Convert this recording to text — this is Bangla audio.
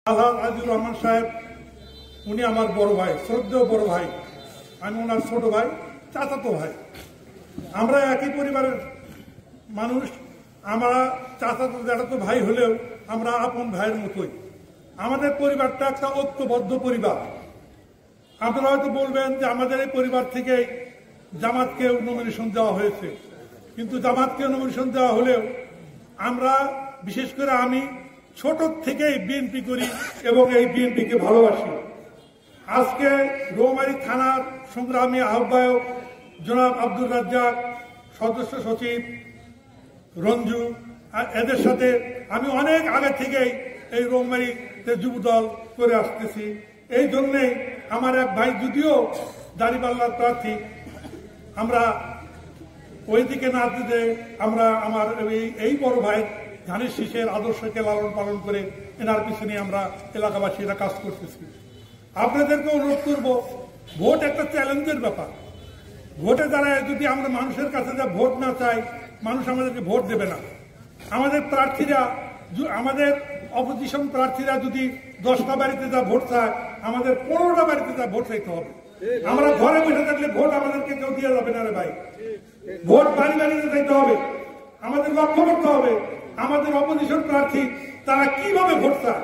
আলহাজ আজিজুর রহমান সাহেব উনি আমার বড় ভাই, শ্রদ্ধেয় বড় ভাই। আমি ওনার ছোট ভাই, চাচাতো ভাই। আমরা একই পরিবারের মানুষ। আমরা চাচাতো জ্যাঠাতো ভাই হলেও আমরা আপন ভাইয়ের মতোই। আমাদের পরিবারটা একটা ঐক্যবদ্ধ পরিবার। আপনারা হয়তো বলবেন যে আমাদের এই পরিবার থেকে জামাতকে নমিনেশন দেওয়া হয়েছে, কিন্তু জামাতকে নমিনেশন দেওয়া হলেও আমরা, বিশেষ করে আমি ছোট থেকেই বিএনপি করি এবং এই বিএনপিকে ভালোবাসি। আজকে রৌমারী থানার সংগ্রামী আহ্বায়ক জনাব আব্দুর রাজ্জাক, সদস্য সচিব রঞ্জু, এদের সাথে আমি অনেক আগে থেকেই এই রৌমারীতে যুবদল করে আসতেছি। এই জন্যেই আমার এক ভাই, যদিও দাঁড়িপাল্লার প্রার্থী, আমরা ওই দিকে না দিতে আমরা আমার এই বড় ভাই ধানের শীষের আদর্শকে লালন পালন করে এনার পিছনে আমরা এলাকাবাসীরা কাজ করতেছি। আপনাদেরকে অনুরোধ করব, ভোট একটা চ্যালেঞ্জের ব্যাপার। ভোটে দাঁড়ায় যদি আমরা মানুষের কাছে যা ভোট না চাই, মানুষ আমাদেরকে ভোট দেবে না। আমাদের প্রার্থীরা, আমাদের অপোজিশন প্রার্থীরা যদি 10টা বাড়িতে যা ভোট চায়, আমাদের 15টা বাড়িতে যা ভোট চাইতে হবে। আমরা ঘরে বসে থাকলে ভোট আমাদেরকে কেউ দিয়ে যাবে না রে ভাই। ভোট বাড়ি বাড়িতে চাইতে হবে। আমাদের লক্ষ্য করতে হবে আমাদের অপোজিশন প্রার্থী তারা কিভাবে ভোট চায়।